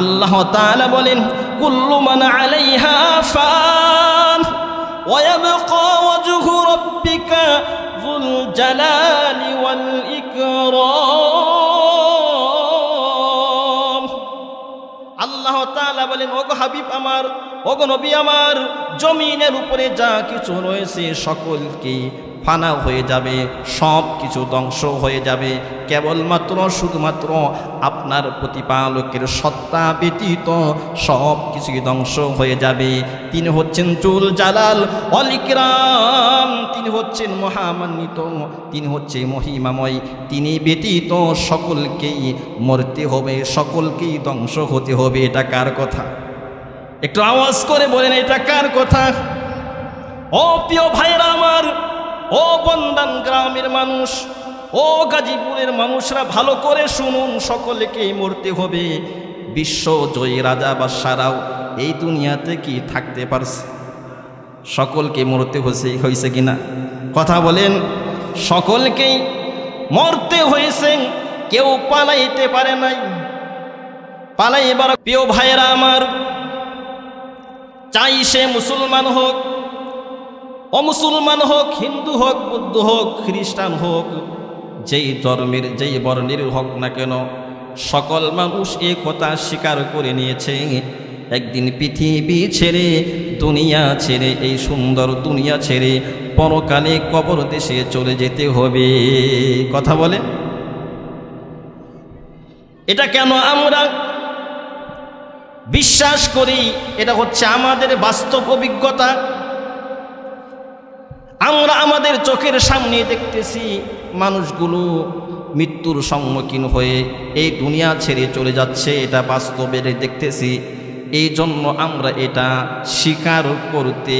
আল্লাহ তাআলা বলেন কুল্লু মান আলাইহা ফান ওয়া ইয়াবকা ওয়াজহু রাব্বিকা যুল জালালি ওয়াল ইকরাম। আল্লাহ তাআলা বলেন ওগো হাবিব আমার, ওগো নবী আমার, জমিনের উপরে যা কিছু রয়েছে সকলকে ফানা হয়ে যাবে, সব কিছু ধ্বংস হয়ে যাবে, কেবলমাত্র শুধুমাত্র আপনার প্রতিপালকের সত্তা ব্যতীত সব কিছুই ধ্বংস হয়ে যাবে। তিনি হচ্ছেন জুল জালাল ওয়াল ইকরাম, তিনি হচ্ছেন মহামান্বিত, তিনি হচ্ছে মহিমাময়, তিনি ব্যতীত সকলকেই মরতে হবে, সকলকেই ধ্বংস হতে হবে। এটা কার কথা? একটু আওয়াজ করে বলেন এটা কার কথা? ও প্রিয় ভাইরা আমার, ও বন্দান গ্রামের মানুষ, ও গাজীপুরের মানুষরা ভালো করে শুনুন, সকলকেই মরতে হবে। বিশ্ব জয়ী রাজা বাদশারাও এই দুনিয়াতে কি থাকতে পারছে? সকলকে মরতে হয়েছে কিনা? কথা বলেন। সকলকেই মরতে হয়েছে, কেউ পালাইতে পারে নাই। পালাইবার প্রিয় ভাইরা আমার, চাই সে মুসলমান হোক, অমুসলমান হোক, হিন্দু হোক, বৌদ্ধ হোক, খ্রিস্টান হোক, যেই ধর্মের যেই বর্ণের হোক না কেন, সকল মানুষ এ কথা স্বীকার করে নিয়েছে একদিন পৃথিবী ছেড়ে, দুনিয়া ছেড়ে, এই সুন্দর দুনিয়া ছেড়ে পরকালে কবর দেশে চলে যেতে হবে। কথা বলে। এটা কেন আমরা বিশ্বাস করি? এটা হচ্ছে আমাদের বাস্তব অভিজ্ঞতা। আমরা আমাদের চোখের সামনে দেখতেছি মানুষগুলো মৃত্যুর সম্মুখীন হয়ে এই দুনিয়া ছেড়ে চলে যাচ্ছে, এটা বাস্তবে দেখতেছি। এই জন্য আমরা এটা স্বীকার করতে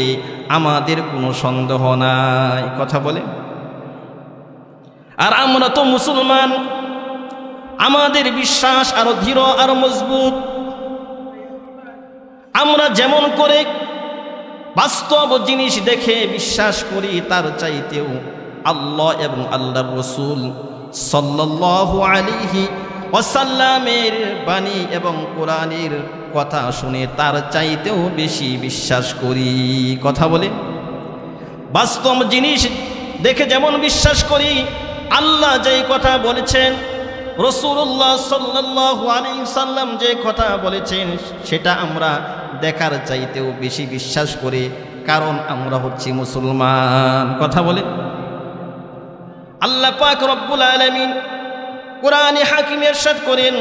আমাদের কোনো সন্দেহ নাই। কথা বলে। আর আমরা তো মুসলমান, আমাদের বিশ্বাস আরো দৃঢ় আরো মজবুত। আমরা যেমন করে বাস্তব জিনিস দেখে বিশ্বাস করি, তার চাইতেও আল্লাহ এবং আল্লাহর রাসূল সাল্লাল্লাহু আলাইহি ওয়াসাল্লামের বাণী এবং কোরআনের কথা শুনে তার চাইতেও বেশি বিশ্বাস করি। কথা বলে। বাস্তব জিনিস দেখে যেমন বিশ্বাস করি, আল্লাহ যেই কথা বলেছেন, রাসূলুল্লাহ সাল্লাল্লাহু আলাইহি ওয়াসাল্লাম যে কথা বলেছেন, সেটা আমরা দেখার চাইতেও বেশি বিশ্বাস করি, কারণ আমরা হচ্ছি মুসলমান। কথা বলে। আল্লাহ পাক রব্বুল আলামিন কোরআনে হাকিমে ইরশাদ করেন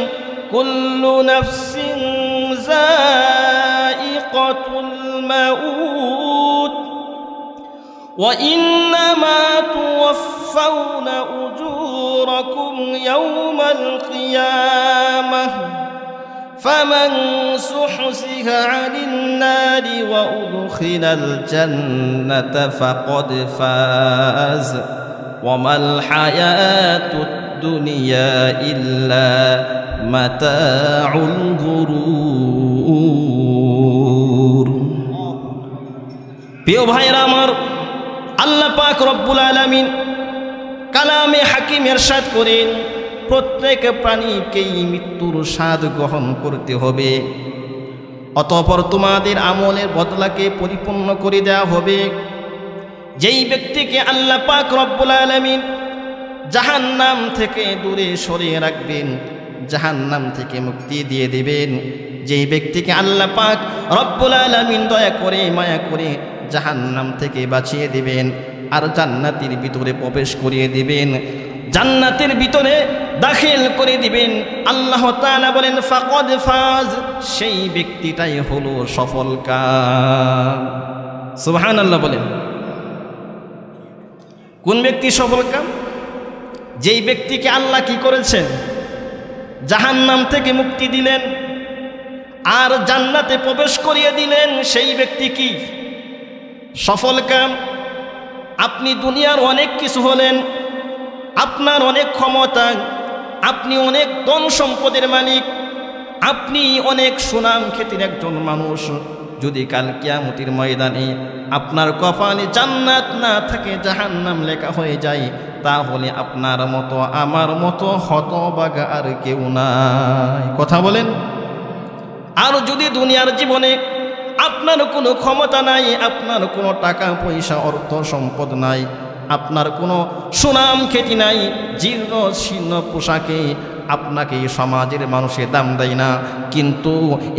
কুল্লু নাফসিন যায়িকাতুল মাউত ওয়া ইন্নামা তুওয়াফাউনা উজুরাকুম ইয়াওমাল কিয়ামাহ فمن زحزح عن النار وأدخل الجنة فقد فاز وما الحياة الدنيا إلا متاع الغرور। প্রিয় ভাইরা আমার, আল্লাহ পাক রব্বুল আলামিন কালামে হাকিম ইরশাদ করেন প্রত্যেক প্রাণীকেই মৃত্যুর স্বাদ গ্রহণ করতে হবে, অতঃপর তোমাদের আমলের বদলাকে পরিপূর্ণ করে দেওয়া হবে। যেই ব্যক্তিকে আল্লাহ পাক রব্বুল আলামিন জাহান্নাম থেকে দূরে সরিয়ে রাখবেন, জাহান্নাম থেকে মুক্তি দিয়ে দেবেন, যেই ব্যক্তিকে আল্লাহ পাক রব্বুল আলামিন দয়া করে মায়া করে জাহান্নাম থেকে বাঁচিয়ে দিবেন আর জান্নাতের ভিতরে প্রবেশ করিয়ে দিবেন, জান্নাতের ভিতরে দাখিল করে দিবেন, আল্লাহ তাআলা বলেন ফাকাদ ফাজ, সেই ব্যক্তিটাই হলো সফল কাম। সুবহানাল্লাহ বলেন। কোন ব্যক্তি সফল কাম? যেই ব্যক্তিকে আল্লাহ কি করেছেন? জাহান্নাম থেকে মুক্তি দিলেন আর জান্নাতে প্রবেশ করিয়ে দিলেন, সেই ব্যক্তি কি সফল কাম। আপনি দুনিয়ার অনেক কিছু হলেন, আপনার অনেক ক্ষমতা, আপনি অনেক ধন সম্পদের মালিক, আপনি অনেক সুনাম খ্যাতির একজন মানুষ, যদি কাল কিয়ামতের ময়দানে আপনার কপালে জান্নাত না থাকে, জাহান্নাম লেখা হয়ে যায়, তাহলে আপনার মতো আমার মতো হতভাগা আর কেউ নাই। কথা বলেন। আর যদি দুনিয়ার জীবনে আপনার কোনো ক্ষমতা নাই, আপনার কোনো টাকা পয়সা অর্থ সম্পদ নাই, আপনার কোনো সুনাম খ্যাতি নাই, জীর্ণ শীর্ণ পোশাকে আপনাকে সমাজের মানুষের দাম দেয় না, কিন্তু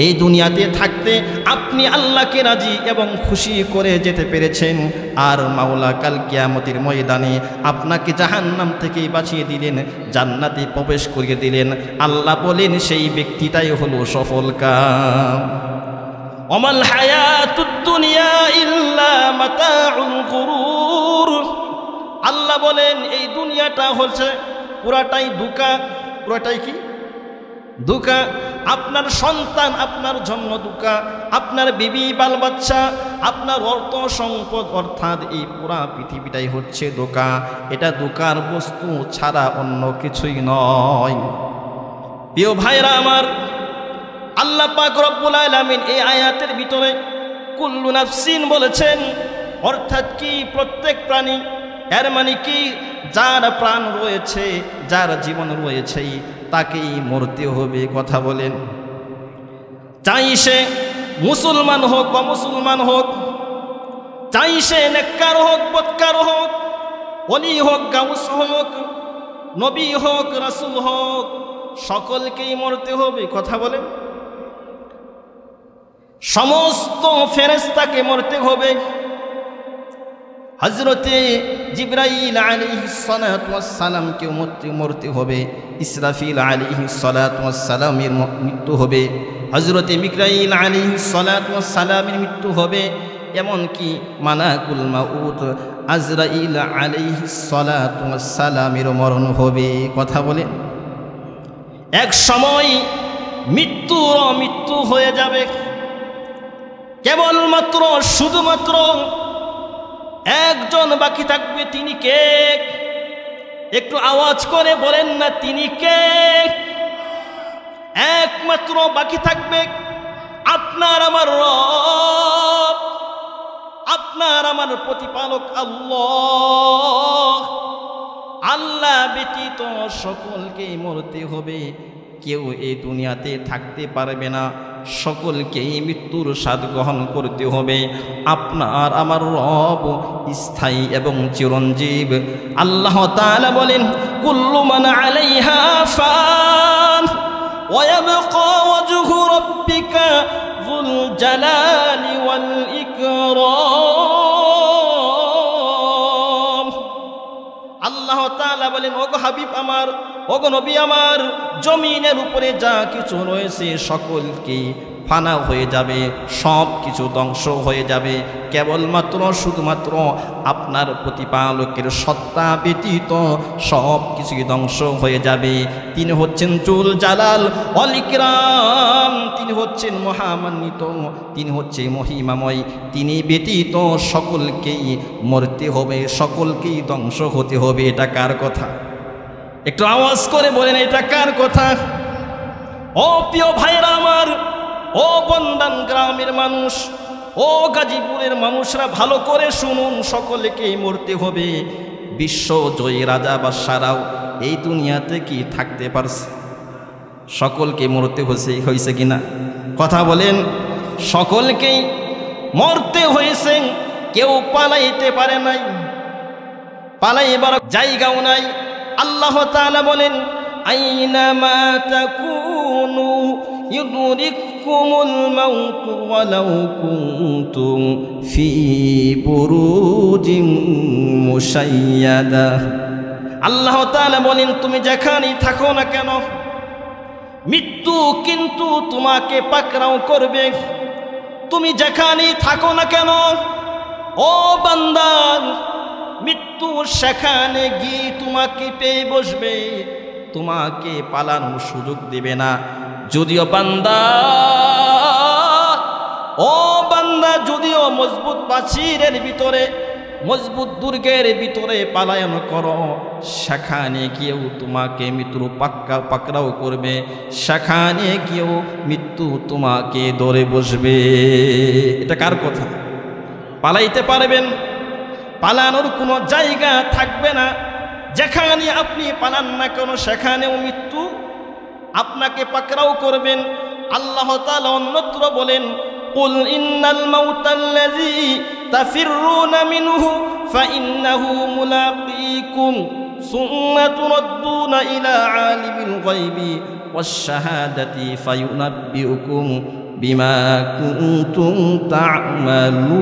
এই দুনিয়াতে থাকতে আপনি আল্লাহকে রাজি এবং খুশি করে যেতে পেরেছেন, আর মাওলা কাল কিয়ামতের ময়দানে আপনাকে জাহান্নাম থেকে বাঁচিয়ে দিলেন, জান্নাতে প্রবেশ করিয়ে দিলেন। আল্লাহ বলেন সেই ব্যক্তিটাই হলো সফল কাম। ওমাল হায়াতুদ দুনিয়া ইল্লা মাতাউল গুরুর। আল্লাহ বলেন এই দুনিয়াটা হচ্ছে পুরাটাই ধোঁকা। পুরাটাই কি? ধোঁকা। আপনার সন্তান আপনার জন্য ধোঁকা, আপনার বিবি বাল বাচ্চা, আপনার অর্থ সম্পদ, অর্থাৎ এই পুরা পৃথিবীটাই হচ্ছে ধোঁকা। এটা ধোঁকার বস্তু ছাড়া অন্য কিছুই নয়। প্রিয় ভাইরা আমার, আল্লাহ পাক রব্বুল আলামিন এই আয়াতের ভিতরে কুল্লু নাফসিন বলেছেন, অর্থাৎ কি প্রত্যেক প্রাণী। এর মানে কি যার প্রাণ রয়েছে, যার জীবন রয়েছে তাকেই মরতে হবে। কথা বলেন, চাই সে মুসলমান হোক বা মুসলমান হোক, চাই সে নেককার হোক বদকার হোক, ওলি হোক গাউস হোক, নবী হোক রাসূল হোক, সকলকেই মরতে হবে। কথা বলেন, সমস্ত ফেরেশতাকে মরতে হবে। হযরতে জিবরাইল আলাইহিস সালাতু ওয়াস সালামকে মরতে হবে, ইসরাফিল আলাইহিস সালাতু ওয়াস সালামের মৃত্যু হবে, হযরতে মিকাইল আলাইহিস সালাতু ওয়াস সালামের মৃত্যু হবে, এমনকি মালাকুল মাউত আজরাইল আলাইহিস সালাতু ওয়াস সালামের মরণ হবে। কথা বলেন, এক সময় মৃত্যু হয়ে যাবে। কেবলমাত্র শুধুমাত্র একজন বাকি থাকবে। তিনি কে? একটু আওয়াজ করে বলেন না, তিনি কে? একমাত্র বাকি থাকবে আপনার আমার রব, আপনার আমার প্রতিপালক আল্লাহ। আল্লাহ ব্যতীত সকলকে মরতে হবে, কেউ এই দুনিয়াতে থাকতে পারবে না, সকলকেই মৃত্যুর স্বাদ গ্রহণ করতে হবে। আপনার আমার রব স্থায়ী এবং চিরঞ্জীব। আল্লাহ তাআলা বলেন, কুল্লু মান আলাইহা ফান ওয়া ইয়াবকা ওয়াজহু রাব্বিকা যুল জালালি ওয়াল ইকরাম। আল্লাহ তাআলা বলেন, ওগো হাবিব আমার, ওগো নবী আমার, জমিনের উপরে যা কিছু রয়েছে সকলকে ফানা হয়ে যাবে, সব কিছু ধ্বংস হয়ে যাবে, কেবলমাত্র শুধুমাত্র আপনার প্রতিপালকের সত্তা ব্যতীত সব কিছুই ধ্বংস হয়ে যাবে। তিনি হচ্ছেন জুল জালাল ওয়াল ইকরাম, তিনি হচ্ছেন মহামান্বিত, তিনি হচ্ছে মহিমাময়। তিনি ব্যতীত সকলকেই মরতে হবে, সকলকেই ধ্বংস হতে হবে। এটা কার কথা? একটু আওয়াজ করে বলেন, এটা কার কথা? ও প্রিয় ভাইরা আমার, ও বন্দান গ্রামের মানুষ, ও গাজীপুরের মানুষরা, ভালো করে শুনুন, সকলকেই মরতে হবে। বিশ্ব জয়ী রাজা বাদশারাও এই দুনিয়াতে কি থাকতে পারছে? সকলকে মরতে হয়েছে কিনা? কথা বলেন, সকলকেই মরতে হয়েছে, কেউ পালাইতে পারে নাই, পালাইবার জায়গাও নাই। আল্লাহ তাআলা বলেন, আইনামা তাকুনু ইউদরিকুমুল মাউতু ওয়ালাউ কুনতুম ফি বুরুজিম মুশাইয়াদা। আল্লাহ তাআলা বলেন, তুমি যেখানেই থাকো না কেন, মৃত্যু কিন্তু তোমাকে পাকড়াও করবে। তুমি যেখানেই থাকো না কেন ও বান্দা, মৃত্যু সেখানে গিয়ে তোমাকে পেয়ে বসবে, তোমাকে পালানোর সুযোগ দেবে না। যদিও বান্দা, ও বান্দা, যদিও মজবুত প্রাচীরের ভিতরে, মজবুত দুর্গের ভিতরে পালায়ন করো, সেখানে গিয়েও তোমাকে মৃত্যু পাকড়াও করবে, সেখানে গিয়েও মৃত্যু তোমাকে ধরে বসবে। এটা কার কথা? পালাইতে পারবেন? পালানোর কোনো জায়গা থাকবে না। যেখানে আপনি পালান না কেন সেখানেও মৃত্যু আপনাকে পাকড়াও করবেন। আল্লাহ তাআলা অন্যত্র বলেন, কুল ইন্নাল মাউতাল্লাযী তাফিররুনা মিনহু ফাইন্নাহু মুলাকীকুম সুম্মা তুরাদ্দুনা ইলা আলিমিল গায়বি ওয়াশ শাহাদাতি ফায়ুনাব্বিউকুম বিমা কুনতুম তা'মালুন।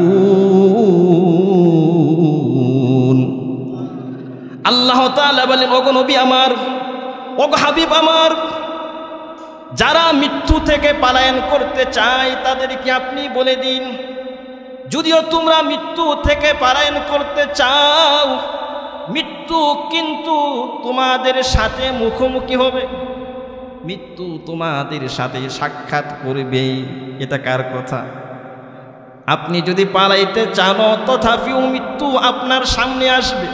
আল্লাহ তাআলা বলেন, ওগো নবী আমার, ওগো হাবিব আমার, যারা মৃত্যু থেকে পলায়ন করতে চায় তাদেরকে আপনি বলে দিন, যদিও তোমরা মৃত্যু থেকে পলায়ন করতে চাও, মৃত্যু কিন্তু তোমাদের সাথে মুখোমুখি হবে, মৃত্যু তোমাদের সাথে সাক্ষাৎ করবে। এটা কার কথা? আপনি যদি পালাইতে চান তথাপিও মৃত্যু আপনার সামনে আসবে,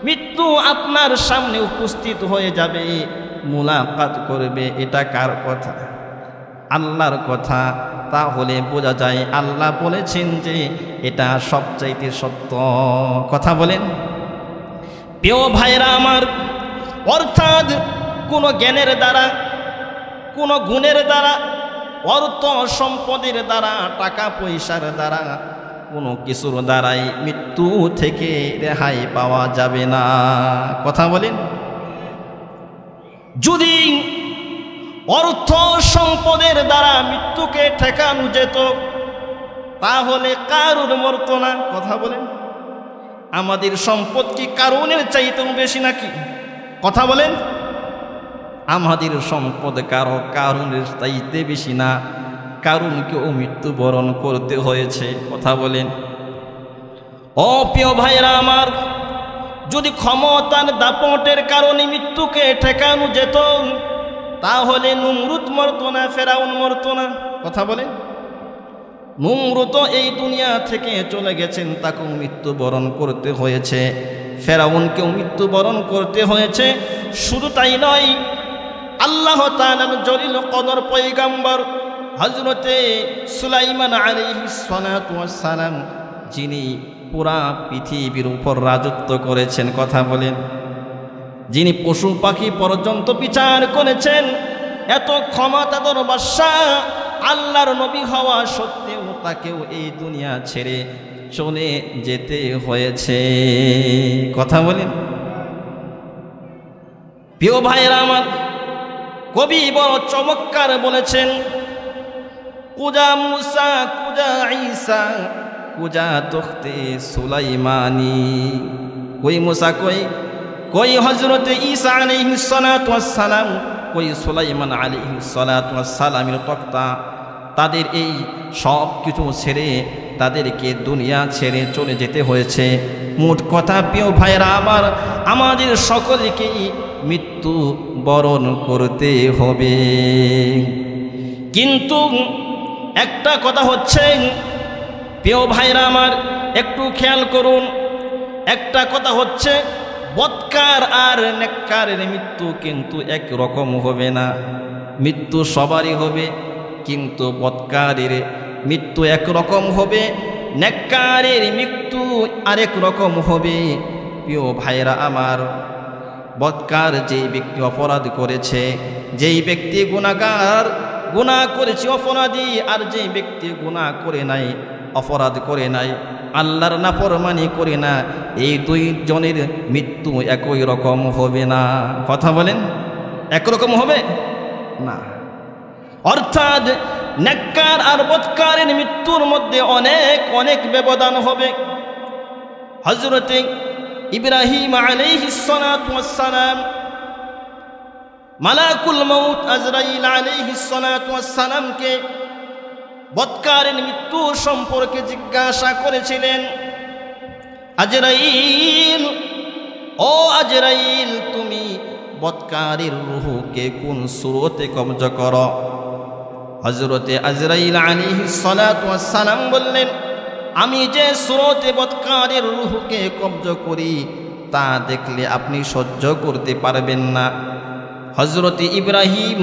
মৃত্যু আপনার সামনে উপস্থিত হয়ে যাবে, মুলাকাত করবে। এটা কার কথা? আল্লাহর কথা। তাহলে বোঝা যায় আল্লাহ বলেছেন যে এটা সবচাইতে সত্য কথা। বলেন প্রিয় ভাইরা আমার, অর্থাৎ কোনো জ্ঞানের দ্বারা, কোনো গুণের দ্বারা, অর্থ সম্পদের দ্বারা, টাকা পয়সার দ্বারা, কোনো কিছুর দ্বারাই মৃত্যু থেকে রেহাই পাওয়া যাবে না। কথা বলেন। যদি অর্থ সম্পদের দ্বারা মৃত্যুকে ঠেকানো যেত তাহলে কারুর মরতো না। কথা বলেন। আমাদের সম্পদ কি কারুনের চাইতেও বেশি নাকি? কথা বলেন। আমাদের সম্পদ কারুনের চাইতে বেশি না, কারুনকেও মৃত্যুবরণ করতে হয়েছে। কথা বলেন। ও প্রিয় ভাইরা আমার, যদি ক্ষমতার দাপটের কারণে মৃত্যুকে ঠেকানো যেত তাহলে নমরুদ মরতো না, ফেরাউন মরতো না। কথা বলেন। নমরুদ এই দুনিয়া থেকে চলে গেছেন, তাকেও মৃত্যুবরণ করতে হয়েছে, ফেরাউনকেও মৃত্যুবরণ করতে হয়েছে। শুধু তাই নয়, আল্লাহ তাআলার জলিল কদর পয়গম্বর হযরতে সুলাইমান আলাইহিস সালাতু ওয়াস সালাম, যিনি পুরা পৃথিবীর উপর রাজত্ব করেছেন। কথা বলেন। যিনি পশু পাখি পর্যন্ত বিচার করেছেন, এত ক্ষমতাধর বাদশা, আল্লাহর নবী হওয়া সত্ত্বেও তাকেও এই দুনিয়া ছেড়ে চলে যেতে হয়েছে। কথা বলেন। প্রিয় ভাইরা আমার, কবি বড় চমৎকার বলেছেন, কুজা মুসা কুজা ঈসা কুজা তখতে সুলাইমানি। কই মুসা, কই হযরতে ঈসা আলাইহিস সালাতু ওয়াস সালাম, কই সুলাইমান আলাইহিস সালাতু ওয়াস সালামের তখতা। তাদের এই সব কিছু ছেড়ে তাদেরকে দুনিয়া ছেড়ে চলে যেতে হয়েছে। মোট কথা প্রিয় ভাইরা আমার, আমাদের সকলকেই মৃত্যু বরণ করতে হবে। কিন্তু একটা কথা হচ্ছে প্রিয় ভাইরা আমার, একটু খেয়াল করুন, একটা কথা হচ্ছে বদকার আর নেককারের মৃত্যু কিন্তু এক রকম হবে না। মৃত্যু সবারই হবে, কিন্তু বদকারের মৃত্যু একরকম হবে, নেককারের মৃত্যু আরেক রকম হবে। প্রিয় ভাইরা আমার, বদকার যেই ব্যক্তি অপরাধ করেছে, যেই ব্যক্তি গুনাহগার, গুনাহ করেছে অপরাধী, আর যেই ব্যক্তি গুনাহ করে নাই, অপরাধ করে নাই, আল্লাহর নাফরমানি করে না, এই দুই জনের মৃত্যু একই রকম হবে না। কথা বলেন। একরকম হবে না। অর্থাৎ নেককার আর বদকারের মৃত্যুর মধ্যে অনেক অনেক ব্যবধান হবে। হযরতে ইব্রাহিম আলাইহিস সালাতু ওয়াস সালাম মালাকুল মউত আজরাইল আলাইহিস সালাতু ওয়াস সালামকে বদকারের মৃত্যু সম্পর্কে জিজ্ঞাসা করেছিলেন। আজরাইল, ও আজরাইল, তুমি বদকারের রূহকে কোন সুরতে কবজা করো? হযরতে আজরাইল আলাইহিস সালাতু ওয়াস সালাম বললেন, আমি যে সুরতে বদকারের রূহকে কবজা করি তা দেখলে আপনি সহ্য করতে পারবেন না। হযরতে ইব্রাহিম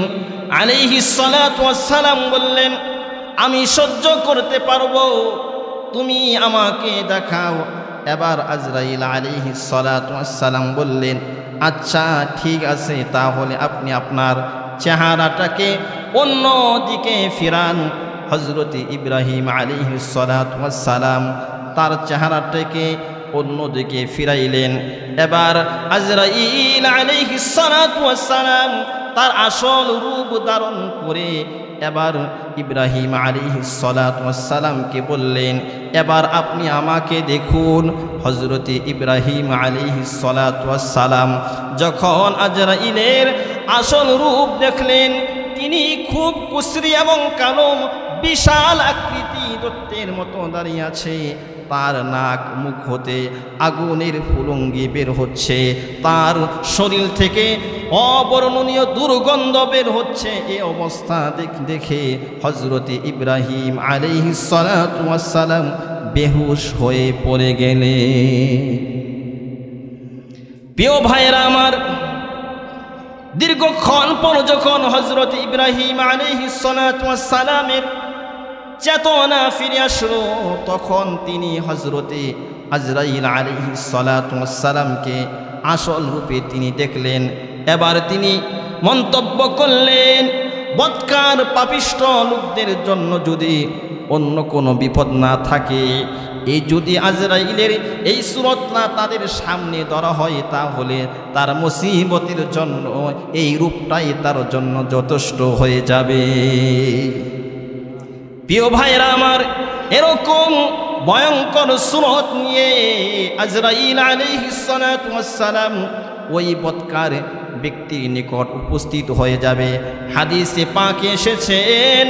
আলাইহিস সালাতু ওয়াস সালাম বললেন, আমি সহ্য করতে পারবো, তুমি আমাকে দেখাও। এবার আজরাইল আলাইহিস সালাতু ওয়াস সালাম বললেন, আচ্ছা ঠিক আছে, তাহলে আপনি আপনার চেহারাটাকে অন্যদিকে ফিরান। হযরত ইব্রাহিম আলাইহিস সালাতু ওয়াস সালাম তার চেহারাটাকে অন্যদিকে ফিরাইলেন। এবার আজরাইল আলাইহিস সালাতু ওয়াস সালাম তার আসল রূপ ধারণ করে এবার ইব্রাহিম আলাইহিস সালাতু ওয়াস সালামকে বললেন, এবার আপনি আমাকে দেখুন। হযরত ইব্রাহিম আলাইহিস সালাতু ওয়াস সালাম যখন আজরাইলের আসল রূপ দেখলেন, তিনি খুব কুশরি এবং কালো, বিশাল আকৃতি, দৈত্যের মতো দাঁড়িয়ে আছে। তার নাক মুখ হতে আগুনের ফুলঙ্গি বের হচ্ছে, তার শরীর থেকে অবর্ণনীয় দুর্গন্ধ বের হচ্ছে। এই অবস্থা দেখে হযরত ইব্রাহিম আলাইহিস সালাতু ওয়াস সালাম বেহুশ হয়ে পড়ে গেলেন। প্রিয় ভাইরা আমার, দীর্ঘক্ষণ পর যখন হযরত ইব্রাহিম আলাইহিস সালাতু ওয়াস সালামের চেতনা ফিরে আসলো, তখন তিনি হযরতে আজরাইল আলাইহিস সালাতু ওয়াস সালামকে আসল রূপে তিনি দেখলেন। এবার তিনি মন্তব্য করলেন, বদকার পাপিষ্ঠ লোকদের জন্য যদি অন্য কোনো বিপদ না থাকে, এই যদি আজরাইলের এই সূরতটা তাদের সামনে ধরা হয়, তাহলে তার মুসিবতের জন্য এই রূপটাই তার জন্য যথেষ্ট হয়ে যাবে। প্রিয় ভাইরা আমার, এরকম ভয়ঙ্কর সূরত নিয়ে আজরাইল আলাইহিস সালাতু ওয়াস সালাম ওই বদকার ব্যক্তির নিকট উপস্থিত হয়ে যাবে। হাদিসে পাকে এসেছেন,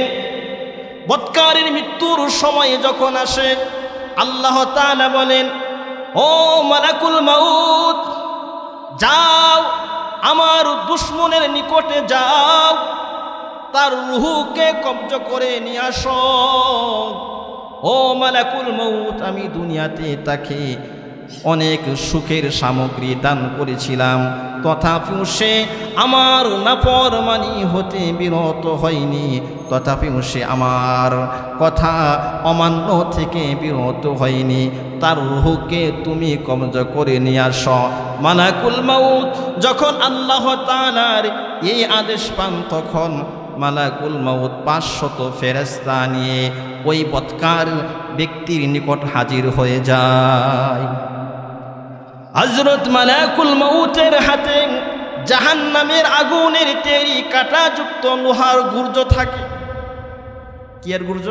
বদকারের মৃত্যুর সময় যখন আসে, আল্লাহ তাআলা বলেন, ও মালাকুল মাউত, যাও আমার দুশমনের নিকটে যাও, তার রূহকে কব্জ করে নিয়ে আসো। ও মালাকুল মাউত, আমি দুনিয়াতে তাকে অনেক সুখের সামগ্রী দান করেছিলাম, তথাপিও সে আমার নাফরমানি হতে বিরত হয়নি, তথাপিও সে আমার কথা অমান্য থেকে বিরত হয়নি। তার রূহকে তুমি কব্জ করে নিয়ে আসো। মালাকুল মাউত যখন আল্লাহ তাআলার এই আদেশ পান, তখন মালাকুল মাউত 500 ফেরেশতা নিয়ে ওই বদকার ব্যক্তির নিকট হাজির হয়ে যায়। হযরত মালাকুল মাউতের হাতে জাহান্নামের আগুনের তৈরি কাঁটাযুক্ত লোহার গুর্জ থাকে। কি এর গুর্জ?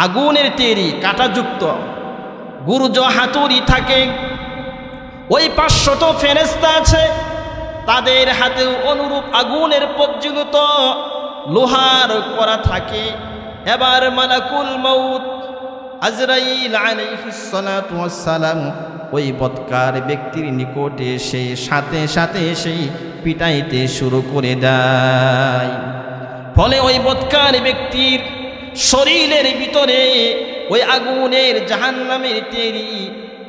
আগুনের তৈরি কাঁটাযুক্ত গুর্জ হাতুড়ি থাকে। ওই 500 ফেরেশতা আছে, তাদের হাতে অনুরূপ আগুনের প্রজ্বলিত লোহার করা থাকে। এবার মালাকুল মাউত আজরাইল আলাইহিস সালাতু ওয়াস সালাম ওই বদকার ব্যক্তির নিকটে এসে সাথে সাথে সেই পিটাইতে শুরু করে দেয়। ফলে ওই বদকার ব্যক্তির শরীরের ভিতরে ওই আগুনের জাহান্নামের তৈরি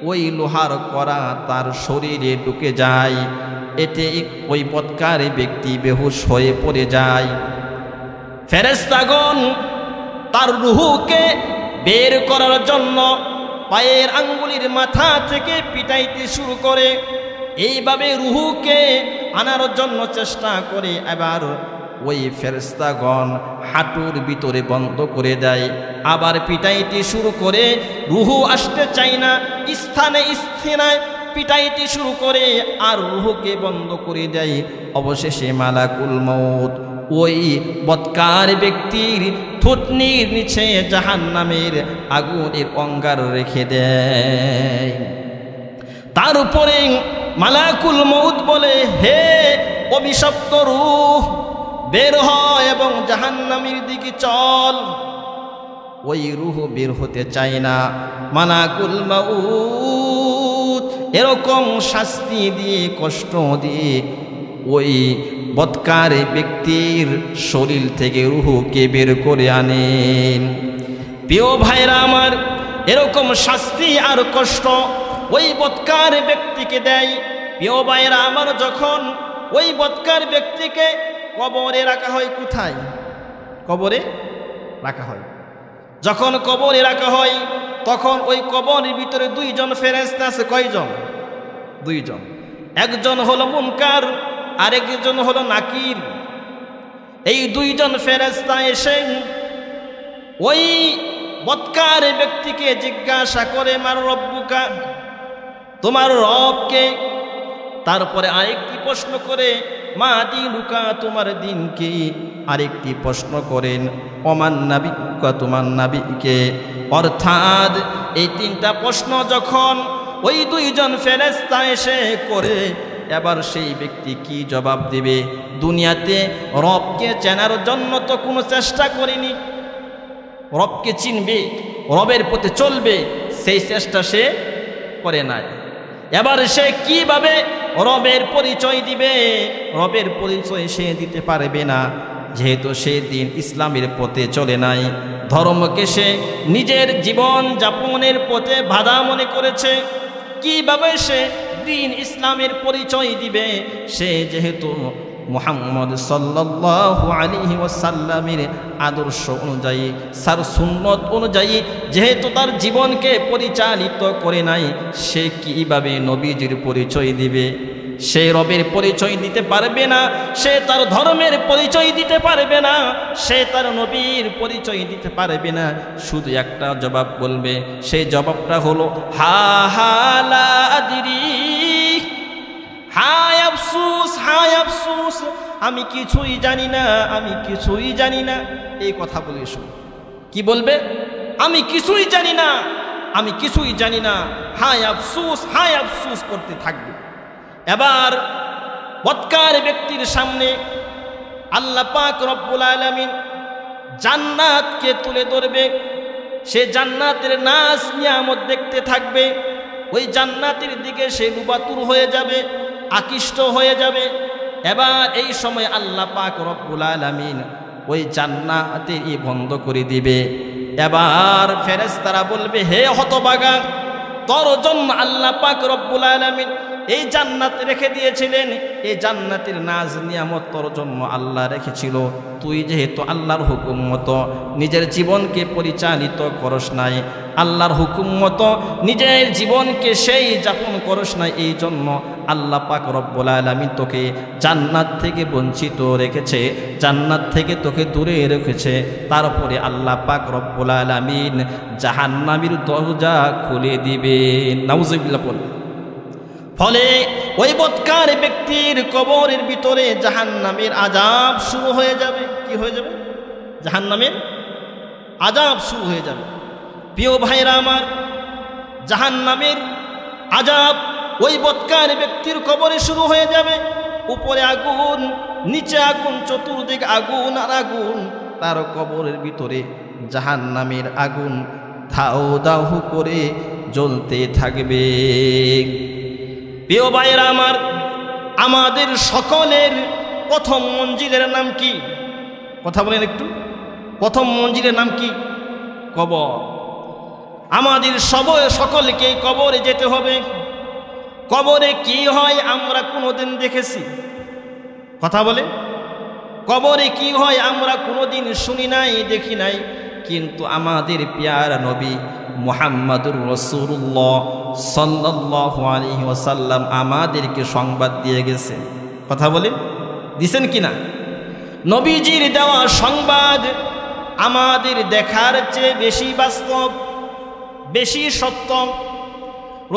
ওই লোহার করা তার শরীরে ঢুকে যায়। এতে ওই বদকার ব্যক্তি বেহুশ হয়ে পড়ে যায়। ফেরেশতাগণ তার রূহকে বের করার জন্য পায়ের আঙ্গুলের মাথা থেকে পিটাইতে শুরু করে। এইভাবে রূহকে আনার জন্য চেষ্টা করে। এবার ওই ফেরেশতাগণ হাঁটুর ভিতরে বন্ধ করে দেয়, আবার পিটাইতে শুরু করে। রূহ আসতে চায় না, স্থানে স্থানে পিটাইতে শুরু করে, আর রূহকে বন্ধ করে দেয়। অবশেষে মালাকুল মাউত ওই বদকার ব্যক্তির থুতনির নিচে জাহান্নামের আগুনের অঙ্গার রেখে দেয়। তার উপরে মালাকুল মাউত বলে, হে অভিশপ্ত রূহ, বের হয় এবং জাহান্নামের দিকে চল। ওই রূহ বের হতে চায় না। মালাকুল মাউত এরকম শাস্তি দিয়ে, কষ্ট দিয়ে ওই বদকার ব্যক্তির শরীর থেকে রূহকে বের করে আনেন। প্রিয় ভাইরা আমার, এরকম শাস্তি আর কষ্ট ওই বদকার ব্যক্তিকে দেয়। প্রিয় ভাইরা আমার, যখন ওই বদকার ব্যক্তিকে কবরে রাখা হয়, কোথায়? কবরে রাখা হয়। যখন কবরে রাখা হয়, তখন ওই কবরের ভিতরে 2 জন ফেরেশতা আছে। কয়জন? 2 জন। একজন হলো মুনকার, আরেকজন হলো নাকির। এই দুইজন ফেরেশতা এসে ওই বৎকার ব্যক্তিকে জিজ্ঞাসা করে মার রব্বুকা, তোমার রবকে। তারপরে আরেকটি প্রশ্ন করে মা দিনুকা, তোমার দিন কি। আরেকটি প্রশ্ন করেন ওমান নাবিকা, তোমার নাবিকে। অর্থাৎ এই তিনটা প্রশ্ন যখন ওই দুইজন ফেরেশতা এসে করে, এবার সেই ব্যক্তি কি জবাব দিবে? দুনিয়াতে রবকে চেনার জন্য তো কোনো চেষ্টা করেনি, রবকে চিনবে, রবের পথে চলবে, সেই চেষ্টা সে করে নাই। এবার সে কিভাবে রবের পরিচয় দিবে? রবের পরিচয় সে দিতে পারবে না, যেহেতু সে দিন ইসলামের পথে চলে নাই। ধর্মকে সে নিজের জীবন যাপনের পথে বাধা মনে করেছে। কিভাবে সে দিন ইসলামের পরিচয় দিবে? সে যেহেতু মুহাম্মদ সাল্লাল্লাহু আলাইহি ওয়াসাল্লামের আদর্শ অনুযায়ী, সার সুন্নত অনুযায়ী যেহেতু তার জীবনকে পরিচালিত করে নাই, সে কিভাবে নবীজির পরিচয় দিবে? সে রবের পরিচয় দিতে পারবে না, সে তার ধর্মের পরিচয় দিতে পারবে না, সে তার নবীর পরিচয় দিতে পারবে না। শুধু একটা জবাব বলবে, সেই জবাবটা হলো হা হা লা আদরি, হায় আফসোস, হায় আফসোস, আমি কিছুই জানি না, আমি কিছুই জানি না। এই কথা বলে শুন, কি বলবে? আমি কিছুই জানি না, আমি কিছুই জানি না, হায় আফসোস, হায় আফসোস করতে থাকবে। এবার বৎকার ব্যক্তির সামনে আল্লাহ পাক রব্বুল আলামিন জান্নাতকে তুলে ধরবে। সে জান্নাতের নাজ নিয়ামত দেখতে থাকবে। ওই জান্নাতের দিকে সে রূপাতুর হয়ে যাবে, আকৃষ্ট হয়ে যাবে। এবার এই সময় আল্লাহ পাক রব্বুল আলামিন ওই জান্নাতের বন্ধ করে দিবে। এবার ফেরেশতারা বলবে, হে হতভাগা, তোর জন্য আল্লাহ পাক রব্বুল আলামিন এই জান্নাত রেখে দিয়েছিলেন, এই জান্নাতের নাজ নিয়ামত তোর জন্য আল্লাহ রেখেছিল। তুই যেহেতু আল্লাহর হুকুম মতো নিজের জীবনকে পরিচালিত করস নাই, আল্লাহর হুকুম মতো নিজের জীবনকে সেই যাপন করস নাই, এই জন্য আল্লাহ পাক রব্বুল আলামিন তোকে জান্নাত থেকে বঞ্চিত রেখেছে, জান্নাত থেকে তোকে দূরে রেখেছে। তারপরে আল্লাহ পাক রব্বুল আলামিন জাহান্নামের দরজা খুলে দিবে। নাউজুবিল্লাহ বল। ফলে ওই বৎকার ব্যক্তির কবরের ভিতরে জাহান্নামের আযাব শুরু হয়ে যাবে। কি হয়ে যাবে? জাহান্নামের আযাব শুরু হয়ে যাবে। প্রিয় ভাইরা আমার, জাহান্নামের আযাব ওই বৎকার ব্যক্তির কবরে শুরু হয়ে যাবে। উপরে আগুন, নিচে আগুন, চতুর্দিকে আগুন আর আগুন। তার কবরের ভিতরে জাহান্নামের আগুন ধাউ দাউ করে জ্বলতে থাকবে। প্রিয় ভাইরা আমার, আমাদের সকলের প্রথম মঞ্জিলের নাম কি? কথা বলেন একটু। প্রথম মঞ্জিলের নাম কি? কবর। আমাদের সকলকে কবরে যেতে হবে। কবরে কি হয় আমরা কোনোদিন দেখেছি? কথা বলে, কবরে কি হয় আমরা কোনোদিন শুনি নাই, দেখি নাই। কিন্তু আমাদের প্যারা নবী মুহাম্মাদুর রাসূলুল্লাহ সাল্লাল্লাহু আলাইহি ওয়াসাল্লাম আমাদেরকে সংবাদ দিয়ে গেছে। কথা বলে, দিছেন কিনা? নবীজির দেওয়া সংবাদ আমাদের দেখার চেয়ে বেশি বাস্তব, বেশি সত্য।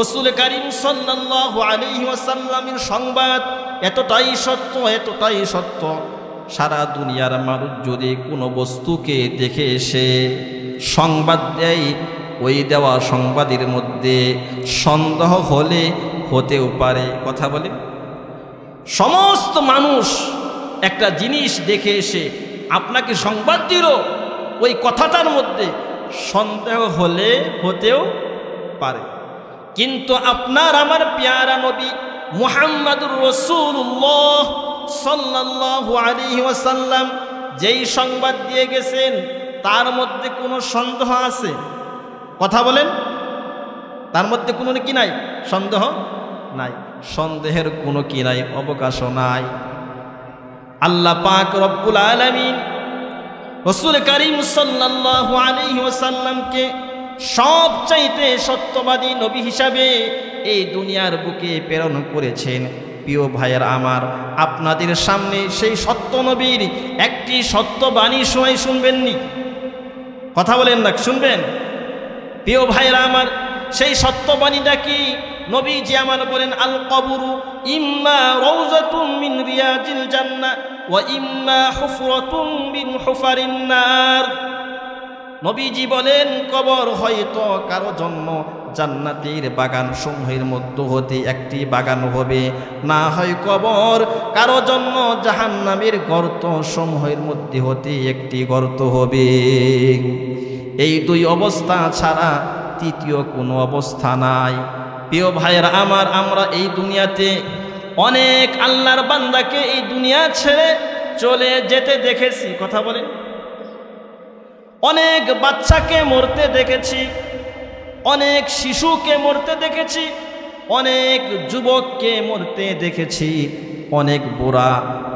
রাসূল কারীম সাল্লাল্লাহু আলাইহি ওয়াসাল্লামের সংবাদ এতটাই সত্য, এতটাই সত্য, সারা দুনিয়ার মানুষ যদি কোনো বস্তুকে দেখে এসে সংবাদ দেয়, ওই দেওয়া সংবাদের মধ্যে সন্দেহ হলে হতেও পারে। কথা বলে, সমস্ত মানুষ একটা জিনিস দেখে এসে আপনাকে সংবাদ দিল, ওই কথাটার মধ্যে সন্দেহ হলে হতেও পারে। কিন্তু আপনার আমার প্যারা নবী মুহাম্মাদুর রাসূলুল্লাহ সাল্লাল্লাহু আলাইহি ওয়াসাল্লাম যেই সংবাদ দিয়ে গেছেন, তার মধ্যে কোনো সন্দেহ আছে? কথা বলেন, তার মধ্যে কোনো কি নাই? সন্দেহ নাই। সন্দেহের কোনো কি নাই, অবকাশও নাই। আল্লাহ পাক রব্বুল আলামিন রাসূল কারীম সাল্লাল্লাহু আলাইহি ওয়াসাল্লামকে সবচাইতে সত্যবাদী নবী হিসাবে এই দুনিয়ার বুকে প্রেরণ করেছেন। প্রিয় ভাইয়ের আমার, আপনাদের সামনে সেই সত্য নবীর একটি সত্য বাণী সময় শুনবেননি? কথা বলেন না, শুনবেন? প্রিয় ভাইয়েরা আমার, সেই সত্য বাণীটা কি? নবীজি আমার বলেন, আল কবরু ইম্মা রাউযাতুম মিন রিয়াজিল জান্নাহ ওয়া ইম্মা হুফরাতুম মিন হুফারিন নার। নবীজি বলেন, কবর হয়তো কারো জন্য জান্নাতের বাগান সমূহের মধ্য হতে একটি বাগান হবে, না হয় কবর কারো জন্য জাহান্নামের গর্ত সমূহের মধ্যে হতে একটি গর্ত হবে। এই দুই অবস্থা ছাড়া তৃতীয় কোনো অবস্থা নাই। প্রিয় ভাইয়েরা আমার, আমরা এই দুনিয়াতে অনেক আল্লাহর বান্দাকে এই দুনিয়া ছেড়ে চলে যেতে দেখেছি। কথা বলেন। অনেক বাচ্চাকে মরতে দেখেছি, অনেক শিশুকে মরতে দেখেছি, অনেক যুবককে মরতে দেখেছি, অনেক বুড়া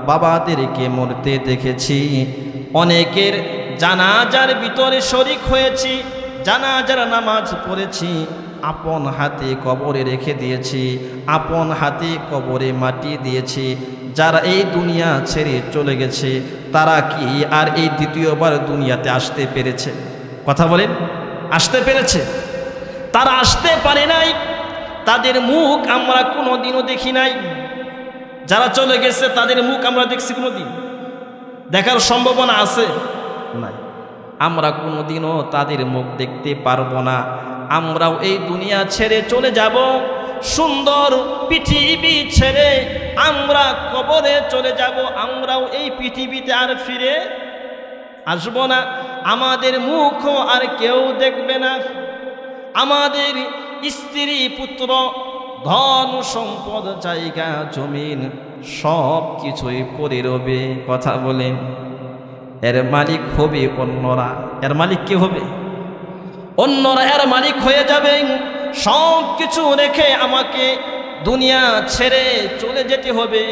বাবাদেরকে মরতে দেখেছি, অনেকের জানাজার ভিতরে শরিক হয়েছি, জানাজার নামাজ পড়েছি, আপন হাতে কবরে রেখে দিয়েছি, আপন হাতে কবরে মাটি দিয়েছি। যারা এই দুনিয়া ছেড়ে চলে গেছে তারা কি আর এই দ্বিতীয়বার দুনিয়াতে আসতে পেরেছে? কথা বলেন, আসতে পেরেছে? তারা আসতে পারে নাই। তাদের মুখ আমরা কোনোদিনও দেখি নাই। যারা চলে গেছে তাদের মুখ আমরা দেখছি কোনোদিন? দেখার সম্ভাবনা আছে? নাই। আমরা কোনোদিনও তাদের মুখ দেখতে পারবো না। আমরাও এই দুনিয়া ছেড়ে চলে যাব, সুন্দর পৃথিবী ছেড়ে আমরা কবরে চলে যাব। আমরাও এই পৃথিবীতে আর ফিরে আসব না। আমাদের মুখও আর কেউ দেখবে না। আমাদের স্ত্রী পুত্র ধন সম্পদ জায়গা জমিন সব কিছুই পড়ে রবে। কথা বলেন। এর মালিক হবে অন্যরা। এর মালিক কে হবে? অন্যরা এর মালিক হয়ে যাবে। সব কিছু রেখে আমাকে দুনিয়া ছেড়ে চলে যেতে হবে।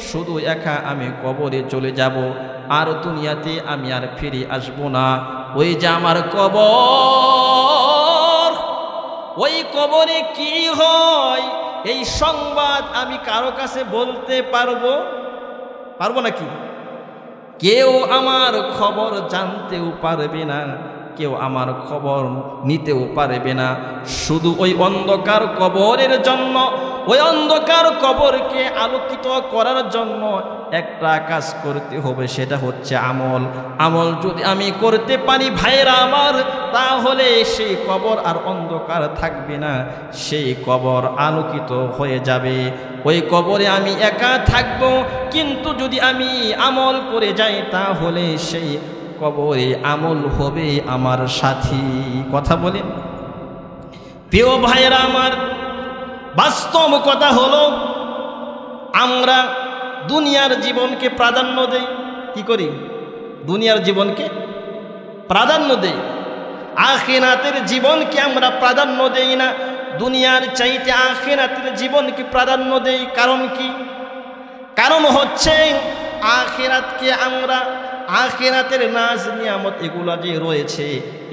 শুধু একা আমি কবরে চলে যাব, আর দুনিয়াতে আমি আর ফিরে আসব না। ওই যে আমার কবর, ওই কবরে কি হয় এই সংবাদ আমি কারো কাছে বলতে পারবো নাকি? কেউ আমার খবর জানতেও পারবে না, কেউ আমার খবর নিতেও পারবে না। শুধু ওই অন্ধকার কবরের জন্য, ওই অন্ধকার কবরকে আলোকিত করার জন্য একটা কাজ করতে হবে, সেটা হচ্ছে আমল। আমল যদি আমি করতে পারি ভাইরা আমার, তাহলে সেই কবর আর অন্ধকার থাকবে না, সেই কবর আলোকিত হয়ে যাবে। ওই কবরে আমি একা থাকব, কিন্তু যদি আমি আমল করে যাই তাহলে সেই কবরে আমল হবে আমার সাথী। কথা বলেন। প্রিয় ভাইয়েরা আমার, বাস্তব কথা হলো আমরা দুনিয়ার জীবনকে প্রাধান্য দেই। কি করি? দুনিয়ার জীবনকে প্রাধান্য দেই, আখিরাতের জীবনকে আমরা প্রাধান্য দেই না। দুনিয়ার চাইতে আখিরাতের জীবনকে প্রাধান্য দেই। কারণ কি? কারণ হচ্ছে আখিরাতকে আমরা, আখিরাতের নাজ নিয়ামত এগুলো যে রয়েছে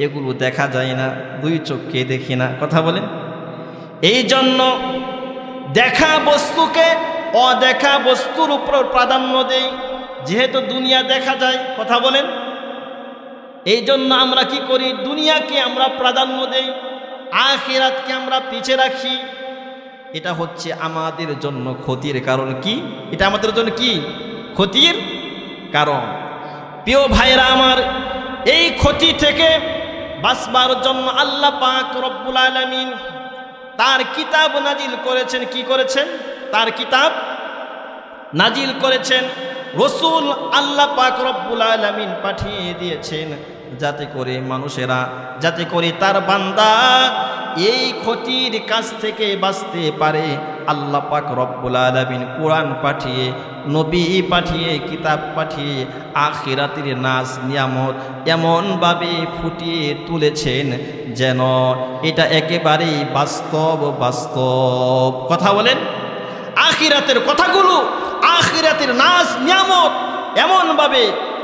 এগুলো দেখা যায় না, দুই চোখকে দেখি না। কথা বলেন। এই জন্য দেখা বস্তুকে অদেখা বস্তুর উপর প্রাধান্য দেই, যেহেতু দুনিয়া দেখা যায়। কথা বলেন। এই জন্য আমরা কি করি? দুনিয়াকে আমরা প্রাধান্য দেই, আখিরাতকে আমরা পিছে রাখি। এটা হচ্ছে আমাদের জন্য ক্ষতির কারণ। কি এটা আমাদের জন্য কি ক্ষতির কারণ? প্রিয় ভাইরা আমার, এই ক্ষতি থেকে বাঁচবার জন্য আল্লাহ পাক রব্বুল আলামিন তার কিতাব নাজিল করেছেন। কি করেছেন? তার কিতাব নাজিল করেছেন। রসুল আল্লাহ পাক রব্বুল আলামিন পাঠিয়ে দিয়েছেন, যাতে করে মানুষেরা, যাতে করে তার বান্দা এই ক্ষতির কাছ থেকে বাঁচতে পারে। আল্লাহ পাক রব্বুল আলামিন কোরআন পাঠিয়ে, নবী পাঠিয়ে, কিতাব পাঠিয়ে আখিরাতের নাজ নিয়ামত এমনভাবে ফুটিয়ে তুলেছেন যেন এটা একেবারেই বাস্তব। কথা বলেন। আখিরাতের কথাগুলো, আখিরাতের নাজ নিয়ামত এমনভাবে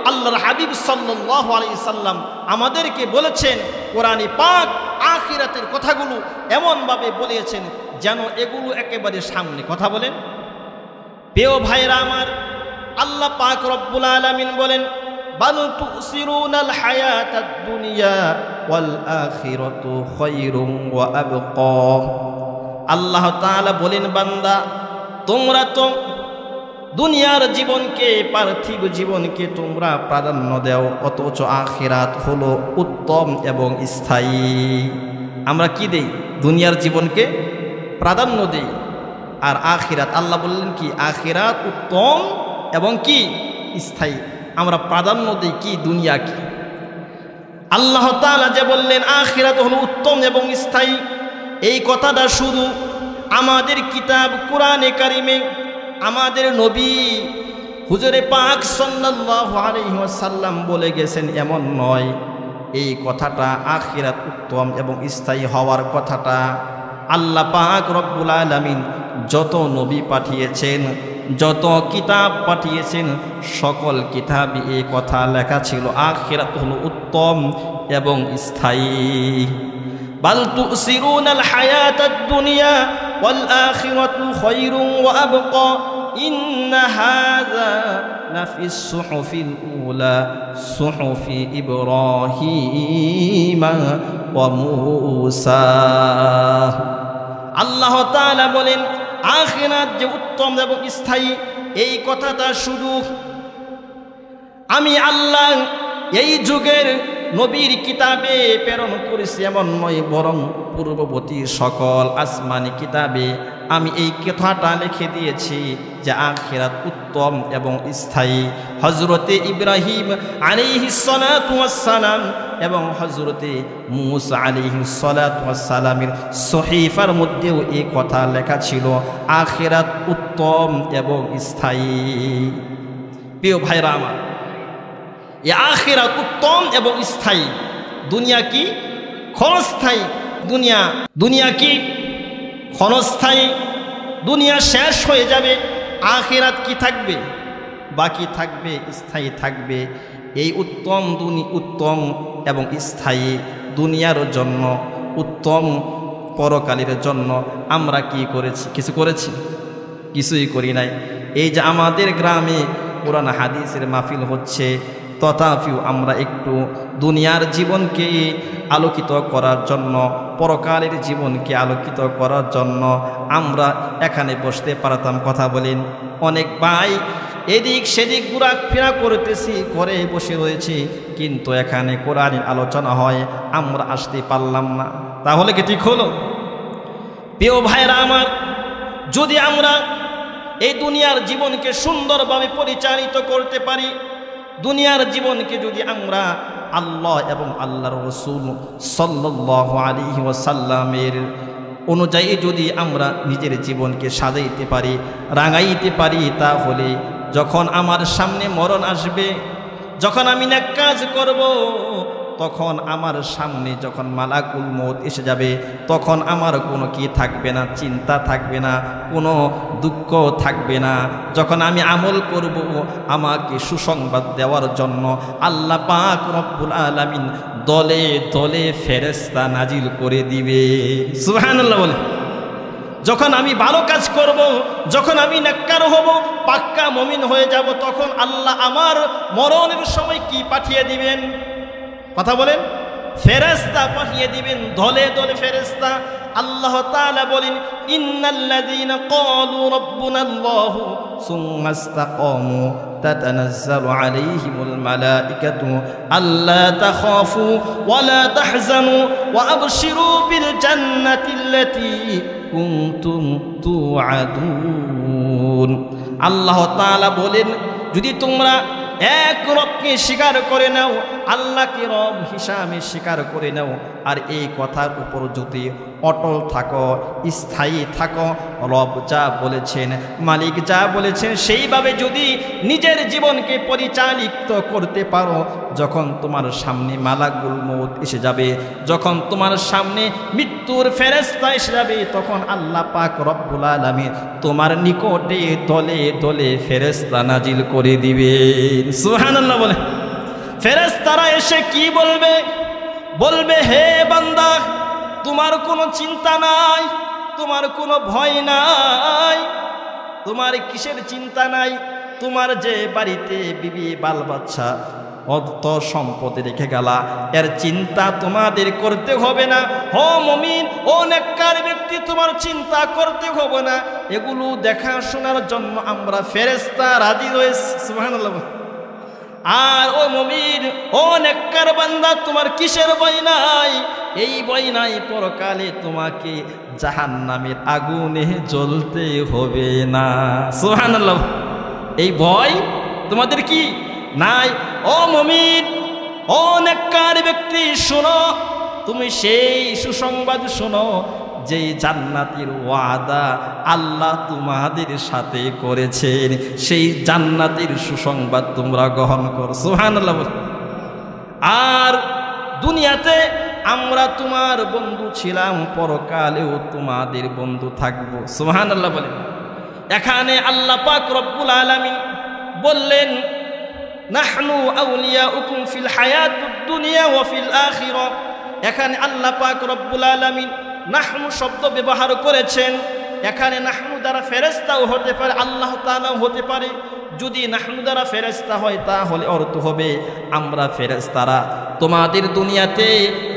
আল্লাহর হাবিব সাল্লাল্লাহু আলাইহি সাল্লাম আমাদেরকে বলেছেন। কোরআনে পাক আখিরাতের কথাগুলো এমনভাবে বলেছেন যেন এগুলো একেবারে সামনে। কথা বলেন। প্রিয় ভাইরা আমার, আল্লাহ পাক রব্বুল আলামিন বলেন বাল তুসিরুনাল হায়াতাদ দুনিয়া ওয়াল আখিরাতু খায়রুম ওয়া আবকা। আল্লাহ তাআলা বলেন, বান্দা তোমরা তো দুনিয়ার জীবনকে, পার্থিব জীবনকে তোমরা প্রাধান্য দাও, অথচ আখিরাত হলো উত্তম এবং স্থায়ী। আমরা কি দেই? দুনিয়ার জীবনকে প্রাধান্য দেই, আর আখিরাত, আল্লাহ বললেন কি আখিরাত উত্তম এবং কি স্থায়ী। আমরা প্রাধান্য দিই কি দুনিয়া কি। আল্লাহ তাআলা যে বললেন আখিরাত হলো উত্তম এবং স্থায়ী, এই কথাটা শুধু আমাদের কিতাব কোরআনে কারিমে আমাদের নবী হুজুরে পাক সাল্লাল্লাহু আলাইহি ওয়াসাল্লাম বলে গেছেন এমন নয়। এই কথাটা আখিরাত উত্তম এবং স্থায়ী হওয়ার কথাটা আল্লাহ পাক রব্বুল আলামিন যত নবী পাঠিয়েছেন, যত কিতাব পাঠিয়েছেন, সকল কিতাবে এই কথা লেখা ছিল আখিরাত হলো উত্তম এবং স্থায়ী। বাল তুসিরুনাল হায়াতাদ দুনিয়া ওয়াল আখিরাতু খায়রুম ওয়া আবকা ইন্না হাযা লাফিস সুহুফিল উলা সুহুফি ইব্রাহিম ওয়া মূসা। আল্লাহ তাআলা বলেন আখিরাত যে উত্তম এবং স্থায়ী, এই কথাটা শুধু আমি আল্লাহ এই যুগের নবীর কিতাবে প্রেরণ করেছি এমন নয়, বরং পূর্ববর্তী সকল আসমানি কিতাবে আমি এই কথাটা লিখে দিয়েছি যে আখিরাত উত্তম এবং স্থায়ী। হযরতে ইব্রাহিম আলাইহিস সালাতু ওয়াস সালাম এবং হযরতে মূসা আলাইহিস সালাতু ওয়াস সালামের সহিফার মধ্যেও এই কথা লেখা ছিল আখিরাত উত্তম এবং স্থায়ী। প্রিয় ভাইরা আমার, এই আখিরাত উত্তম এবং স্থায়ী। দুনিয়া কি ক্ষণস্থায়ী, দুনিয়া কি ক্ষণস্থায়ী, দুনিয়া শেষ হয়ে যাবে। আখিরাত কি থাকবে? বাকি থাকবে, স্থায়ী থাকবে। এই উত্তম এবং স্থায়ী দুনিয়ার জন্য, উত্তম পরকালের জন্য আমরা কি করেছি? কিছু করেছি? কিছুই করি নাই। এই যে আমাদের গ্রামে কোরআন হাদিসের মাহফিল হচ্ছে, তথাপিও আমরা একটু দুনিয়ার জীবনকে আলোকিত করার জন্য, পরকালের জীবনকে আলোকিত করার জন্য আমরা এখানে বসতে পারতাম। কথা বলেন, অনেক ভাই এদিক সেদিক ঘোরাফেরা করতেছি, করে বসে রয়েছি, কিন্তু এখানে কোরআনের আলোচনা হয়, আমরা আসতে পারলাম না। তাহলে কি ঠিক হলো? প্রিয় ভাইরা আমার, যদি আমরা এই দুনিয়ার জীবনকে সুন্দরভাবে পরিচালিত করতে পারি, দুনিয়ার জীবনকে যদি আমরা আল্লাহ এবং আল্লাহর রাসূল সাল্লাল্লাহু আলাইহি ওয়াসাল্লামের অনুযায়ী যদি আমরা নিজের জীবনকে সাজাইতে পারি, রাঙাইতে পারি, তাহলে যখন আমার সামনে মরণ আসবে, যখন আমি নেক কাজ করব, তখন আমার সামনে যখন মালাকুল মউত এসে যাবে, তখন আমার কোনো কি থাকবে না, চিন্তা থাকবে না, কোনো দুঃখ থাকবে না। যখন আমি আমল করব, আমাকে সুসংবাদ দেওয়ার জন্য আল্লাহ পাক রব্বুল আলামিন দলে দলে ফেরেশতা নাজিল করে দিবে। সুবহানাল্লাহ বলে। যখন আমি ভালো কাজ করব, যখন আমি নেককার হব, পাক্কা মুমিন হয়ে যাব, তখন আল্লাহ আমার মরণের সময় কি পাঠিয়ে দিবেন? কথা বলেন, ফেরেশতা পাঠিয়ে দিবেন, দলে দলে ফেরেশতা। আল্লাহ তাআলা বলেন ইন্নাল্লাযীনা ক্বালু রাব্বুনাল্লাহু সুম্মা ইসতাকামু তাতানাজ্জালু আলাইহিমুল মালাইকাতু আল্লা তাখাফু ওয়া লা তাহজানু ওয়া আবশিরু বিল জান্নাতিল্লাতী কুনতুম তুআদুন। আল্লাহ তাআলা বলেন, যদি তোমরা এক রবকে স্বীকার করে নাও, আল্লাহকে রব হিসাবে স্বীকার করে নাও, আর এই কথার উপর যদি অটল থাকো, স্থায়ী থাকো, রব যা বলেছেন, মালিক যা বলেছেন, সেইভাবে যদি নিজের জীবনকে পরিচালিত করতে পারো, যখন তোমার সামনে মালাকুল মউত এসে যাবে, যখন তোমার সামনে মৃত্যুর ফেরেশতা এসে যাবে, তখন আল্লাহ পাক রব্বুল আলামিন তোমার নিকটে দলে দলে ফেরেশতা নাজিল করে দিবেন। সুবহানাল্লাহ বলে। ফেরেশতারা এসে কি বলবে? বলবে, হে বান্দা, তোমার কোনো চিন্তা নাই, তোমার কোনো ভয় নাই, তোমার কিসের চিন্তা নাই? তোমার যে বাড়িতে বিবি বাল বাচ্চা অর্থ সম্পদ রেখে গেলা, এর চিন্তা তোমাদের করতে হবে না। ও মুমিন, ও নেককার ব্যক্তি, তোমার চিন্তা করতে হবে না। এগুলো দেখাশোনার জন্য আমরা ফেরেশতা রাজি রয়েছি। সুবহানাল্লাহ। আর ও মুমিন, ও নেককার বান্দা, তোমার কিসের ভয় নাই? এই ভয় নাই পরকালে তোমাকে জাহান্নামের আগুনে জ্বলতে হবে না। সুবহানাল্লাহ। এই ভয় তোমাদের কি নাই? ও মুমিন, ও নেককার ব্যক্তি, শোনো, তুমি সেই সুসংবাদ শোনো যেই জান্নাতের ওয়াদা আল্লাহ তোমাদের সাথে করেছেন। সেই জান্নাতের সুসংবাদ তোমরা গ্রহণ করো। সুবহানাল্লাহ। আর দুনিয়াতে আমরা তোমার বন্ধু ছিলাম, পরকালেও তোমাদের বন্ধু থাকবো। সুবহানাল্লাহ বলেন। এখানে আল্লাহ পাক রব্বুল আলামিন বললেন, নাহনু আউলিয়াউকুম ফিল হায়াতুদ দুনিয়া ওয়া ফিল আখিরাহ। এখানে আল্লাহ পাক রব্বুল আলামিন নাহনু শব্দ ব্যবহার করেছেন। এখানে নাহনু দ্বারা ফেরেশতাও হতে পারে, আল্লাহ তাআলাও হতে পারে। যদি নাহনু দ্বারা ফেরেশতা হয় তাহলে অর্থ হবে আমরা ফেরেশতারা তোমাদের দুনিয়াতে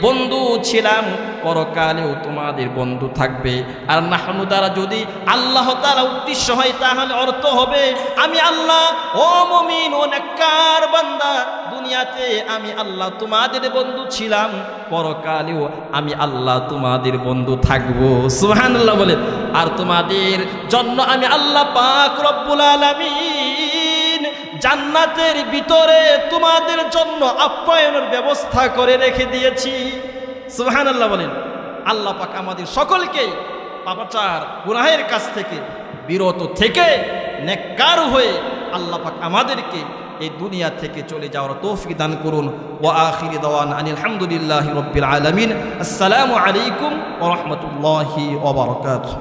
বন্ধু ছিলাম, পরকালেও তোমাদের বন্ধু থাকবে। আর নাহনু দ্বারা যদি আল্লাহ তাআলা উদ্দেশ্য হয় তাহলে অর্থ হবে আমি আল্লাহ, ও মুমিন, ও নেককার বান্দা, দুনিয়াতে আমি আল্লাহ তোমাদের বন্ধু ছিলাম, পরকালেও আমি আল্লাহ তোমাদের বন্ধু থাকবো। সুবহানাল্লাহ বলেন। আর তোমাদের জন্য আমি আল্লাহ পাক রব্বুল আলামিন জান্নাতের ভিতরে তোমাদের জন্য আপ্যায়নের ব্যবস্থা করে রেখে দিয়েছি। সুবহানাল্লাহ বলেন। আল্লাহ পাক আমাদের সকলকে পাপাচার গুনাহের কাছ থেকে বিরত থেকে নেককার হয়ে আল্লাহ পাক আমাদেরকে এই দুনিয়া থেকে চলে যাওয়ার তৌফিক দান করুন। ওয়া আখিরি দাওয়ানা আনিল হামদুলিল্লাহি রাব্বিল আলামিন। আসসালামু আলাইকুম ওয়া রাহমাতুল্লাহি ওয়া বারাকাতুহু।